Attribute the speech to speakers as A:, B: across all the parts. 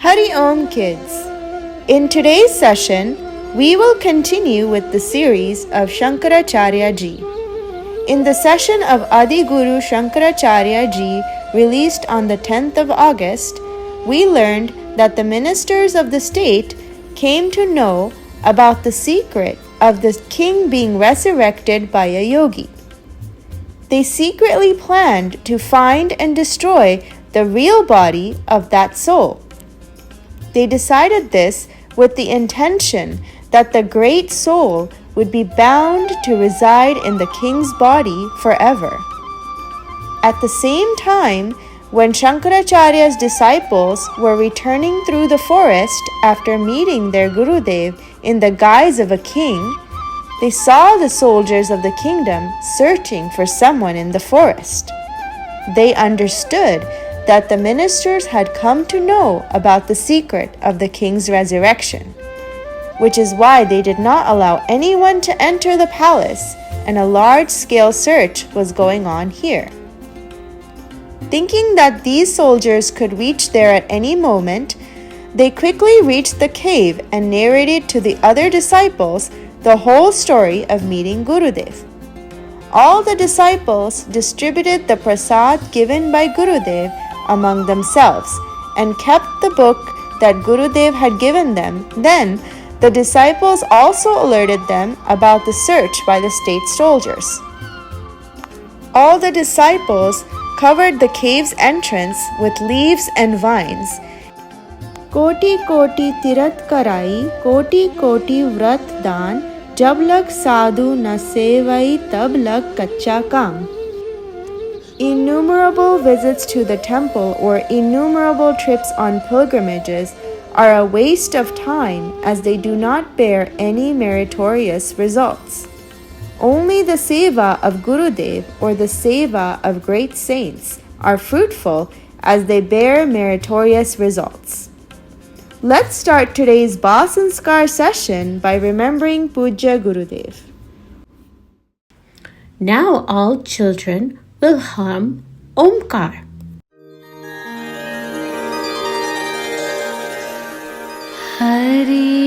A: Hari Om kids! In today's session, we will continue with the series of Shankaracharya ji. In the session of Adiguru Shankaracharya ji released on the 10th of August, we learned that the ministers of the state came to know about the secret of the king being resurrected by a yogi. They secretly planned to find and destroy the real body of that soul. They decided this with the intention that the great soul would be bound to reside in the king's body forever. At the same time, when Shankaracharya's disciples were returning through the forest after meeting their Gurudev in the guise of a king, they saw the soldiers of the kingdom searching for someone in the forest. They understood that the ministers had come to know about the secret of the king's resurrection, which is why they did not allow anyone to enter the palace, and a large-scale search was going on here. Thinking that these soldiers could reach there at any moment, they quickly reached the cave and narrated to the other disciples the whole story of meeting Gurudev. All the disciples distributed the prasad given by Gurudev among themselves and kept the book that Gurudev had given them. Then the disciples also alerted them about the search by the state soldiers. All the disciples covered the cave's entrance with leaves and vines. Koti koti tirat karai, koti koti vrat dan, jab lag sadhu na sevai tab lag kacha kam. Innumerable visits to the temple or innumerable trips on pilgrimages are a waste of time as they do not bear any meritorious results. Only the seva of Gurudev or the seva of great saints are fruitful as they bear meritorious results. Let's start today's Bhasanskar session by remembering Pujya Gurudev.
B: Now all children will hum Omkar. Hari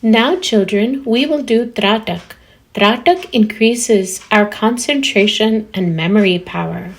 B: Now, children, we will do Tratak. Tratak increases our concentration and memory power.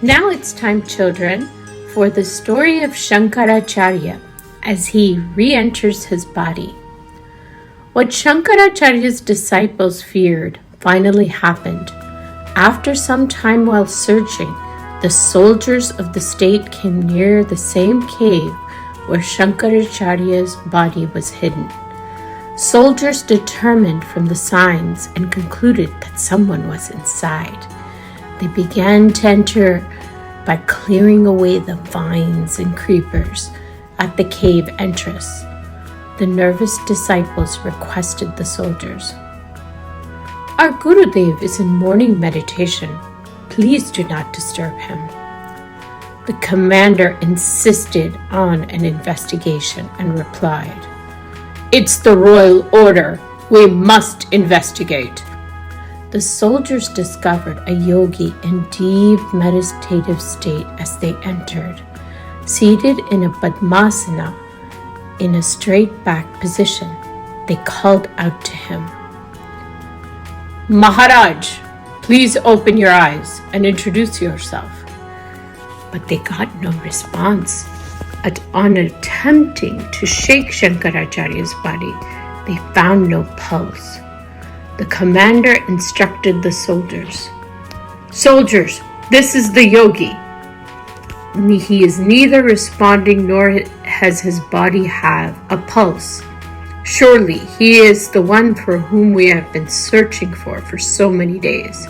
B: Now it's time, children, for the story of Shankaracharya as he re-enters his body. What Shankaracharya's disciples feared finally happened. After some time while searching, the soldiers of the state came near the same cave where Shankaracharya's body was hidden. Soldiers determined from the signs and concluded that someone was inside. They began to enter by clearing away the vines and creepers at the cave entrance. The nervous disciples requested the soldiers, "Our Gurudev is in morning meditation. Please do not disturb him." The commander insisted on an investigation and replied, "It's the royal order. We must investigate." The soldiers discovered a yogi in deep meditative state as they entered. Seated in a padmasana, in a straight back position, they called out to him, "Maharaj, please open your eyes and introduce yourself." But they got no response. On attempting to shake Shankaracharya's body, they found no pulse. The commander instructed the soldiers, "Soldiers, this is the yogi. He is neither responding nor has his body have a pulse. Surely he is the one for whom we have been searching for so many days.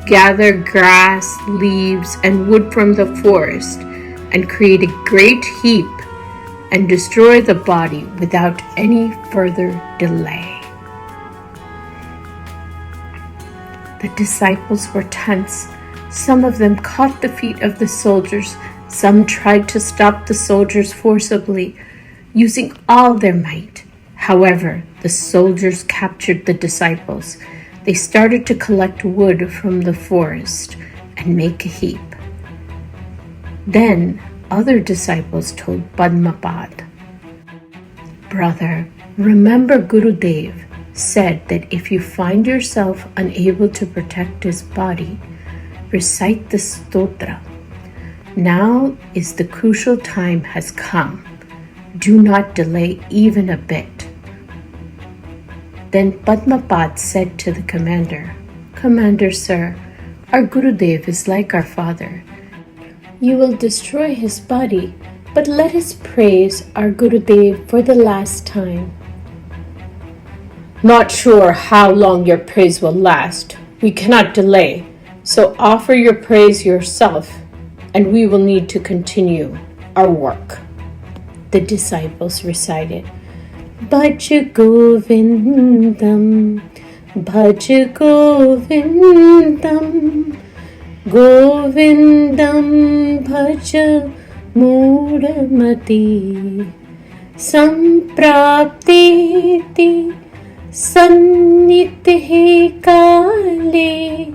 B: Gather grass, leaves, and wood from the forest and create a great heap and destroy the body without any further delay." The disciples were tense. Some of them caught the feet of the soldiers. Some tried to stop the soldiers forcibly, using all their might. However, the soldiers captured the disciples. They started to collect wood from the forest and make a heap. Then other disciples told Budmapad, "Brother, remember Gurudev said that if you find yourself unable to protect his body, recite the stotra. Now is the crucial time has come. Do not delay even a bit." Then Padmapad said to the commander, "Commander, sir, our Gurudev is like our father. You will destroy his body, but let us praise our Gurudev for the last time." "Not sure how long your praise will last. We cannot delay. So offer your praise yourself, and we will need to continue our work." The disciples recited, "Bhaj Govindam, Bhaj Govindam, Govindam Bhaj Mudamati, Sampraptiti Sannithe Kale,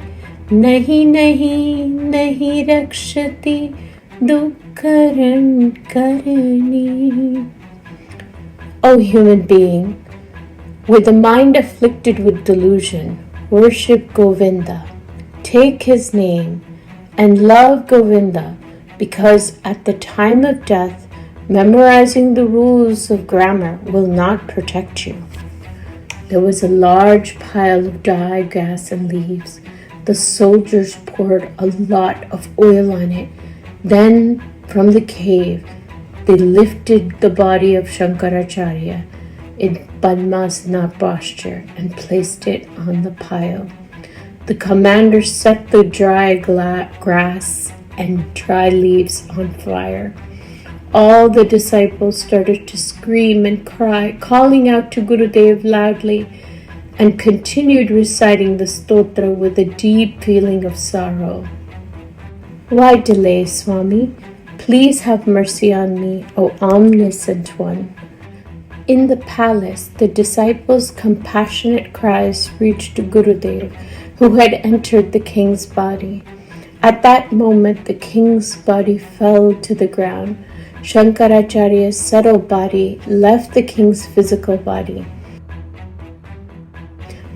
B: Nahi Nahi Nahi Rakshati Dukkaran Karani." O human being, with a mind afflicted with delusion, worship Govinda, take his name, and love Govinda, because at the time of death, memorizing the rules of grammar will not protect you. There was a large pile of dry grass and leaves. The soldiers poured a lot of oil on it. Then, from the cave, they lifted the body of Shankaracharya in Padmasana posture and placed it on the pile. The commander set the dry grass and dry leaves on fire. All the disciples started to scream and cry, calling out to Gurudev loudly, and continued reciting the stotra with a deep feeling of sorrow. "Why delay, Swami? Please have mercy on me, O omniscient one." In the palace, the disciples' compassionate cries reached Gurudev, who had entered the king's body. At that moment, the king's body fell to the ground. Shankaracharya's subtle body left the king's physical body,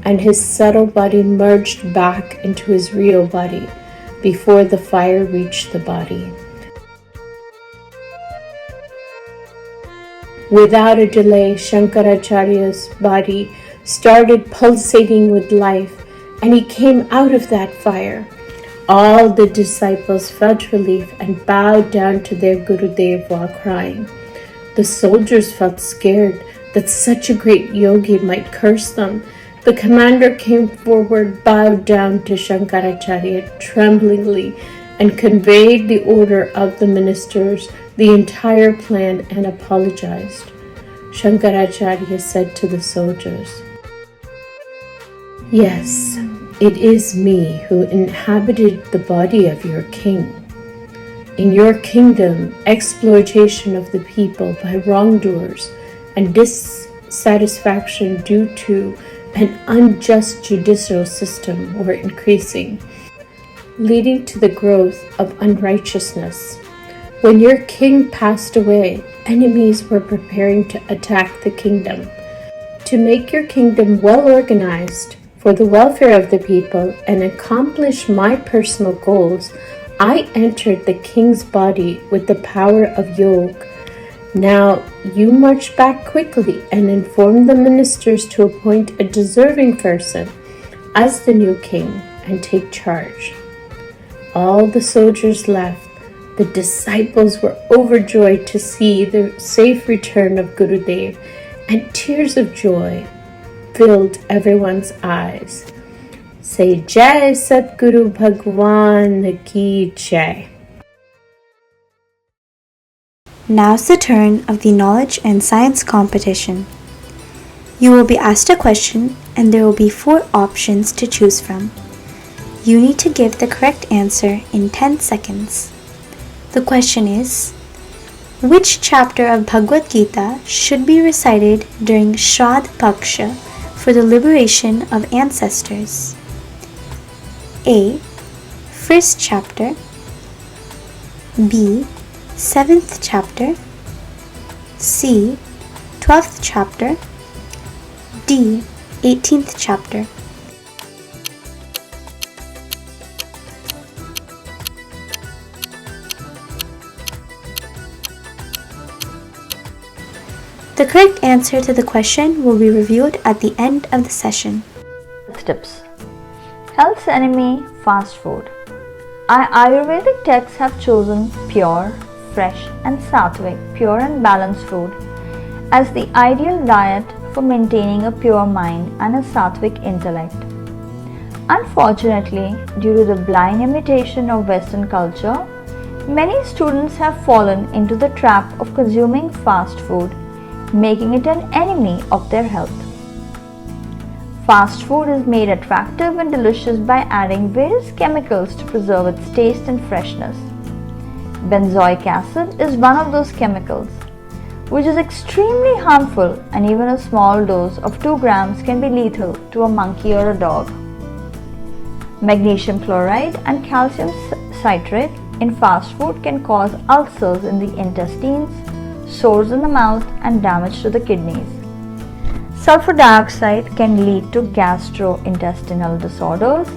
B: and his subtle body merged back into his real body. before the fire reached the body. Without a delay, Shankaracharya's body started pulsating with life, and he came out of that fire. All the disciples felt relief and bowed down to their Gurudev while crying. The soldiers felt scared that such a great yogi might curse them. The commander came forward, bowed down to Shankaracharya tremblingly, and conveyed the order of the ministers, the entire plan, and apologized. Shankaracharya said to the soldiers, "Yes, it is me who inhabited the body of your king. In your kingdom, exploitation of the people by wrongdoers and dissatisfaction due to an unjust judicial system were increasing, leading to the growth of unrighteousness. When your king passed away, enemies were preparing to attack the kingdom. To make your kingdom well organized for the welfare of the people and accomplish my personal goals, I entered the king's body with the power of yoga. Now you march back quickly and inform the ministers to appoint a deserving person as the new king and take charge." All the soldiers left. The disciples were overjoyed to see the safe return of Gurudev, and tears of joy filled everyone's eyes. Say Jai Satguru Bhagwan Ki Jai.
A: Now's the turn of the knowledge and science competition. You will be asked a question and there will be 4 options to choose from. You need to give the correct answer in 10 seconds. The question is, which chapter of Bhagwat Gita should be recited during Shraddha Paksha for the liberation of ancestors? A. First chapter. B. 7th chapter. C. 12th chapter. D. 18th chapter. The correct answer to the question will be revealed at the end of the session.
C: Tips. Health's enemy, fast food. Our Ayurvedic texts have chosen pure, fresh and sattvic, pure and balanced food as the ideal diet for maintaining a pure mind and a sattvic intellect. Unfortunately, due to the blind imitation of Western culture, many students have fallen into the trap of consuming fast food, making it an enemy of their health. Fast food is made attractive and delicious by adding various chemicals to preserve its taste and freshness. Benzoic acid is one of those chemicals, which is extremely harmful, and even a small dose of 2 grams can be lethal to a monkey or a dog. Magnesium chloride and calcium citrate in fast food can cause ulcers in the intestines, sores in the mouth, and damage to the kidneys. Sulfur dioxide can lead to gastrointestinal disorders,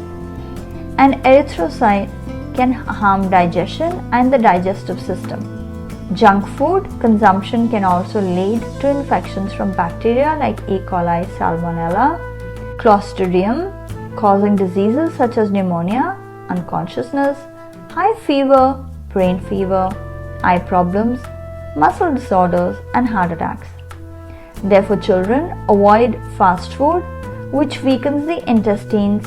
C: and erythrocyte can harm digestion and the digestive system. Junk food consumption can also lead to infections from bacteria like E. coli, Salmonella, Clostridium, causing diseases such as pneumonia, unconsciousness, high fever, brain fever, eye problems, muscle disorders, and heart attacks. Therefore, children avoid fast food, which weakens the intestines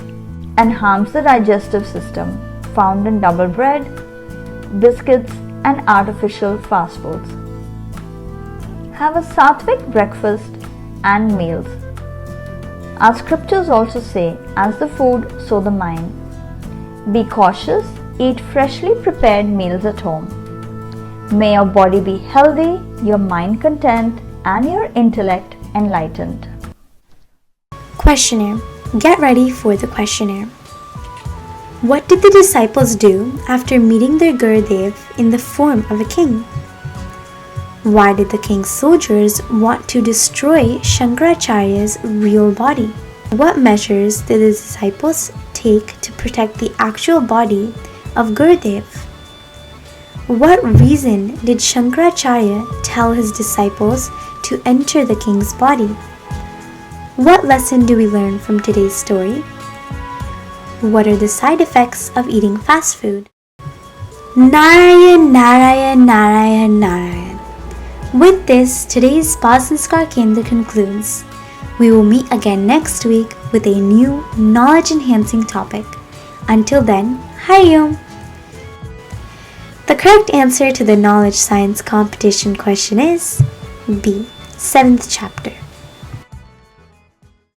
C: and harms the digestive system, found in double bread, biscuits, and artificial fast foods. Have a sattvic breakfast and meals. Our scriptures also say, as the food, so the mind. Be cautious, eat freshly prepared meals at home. May your body be healthy, your mind content, and your intellect enlightened.
A: Questionnaire. Get ready for the questionnaire. What did the disciples do after meeting their Gurudev in the form of a king? Why did the king's soldiers want to destroy Shankaracharya's real body? What measures did the disciples take to protect the actual body
D: of Gurudev? What reason did Shankaracharya tell his disciples to enter the king's body? What lesson do we learn from today's story? What are the side effects of eating fast food? Narayan, Narayan, Narayan, Narayan. With this, today's Sanskar Kendra concludes. We will meet again next week with a new knowledge-enhancing topic. Until then, Hari Om. The correct answer to the knowledge science competition question is B, 7th chapter.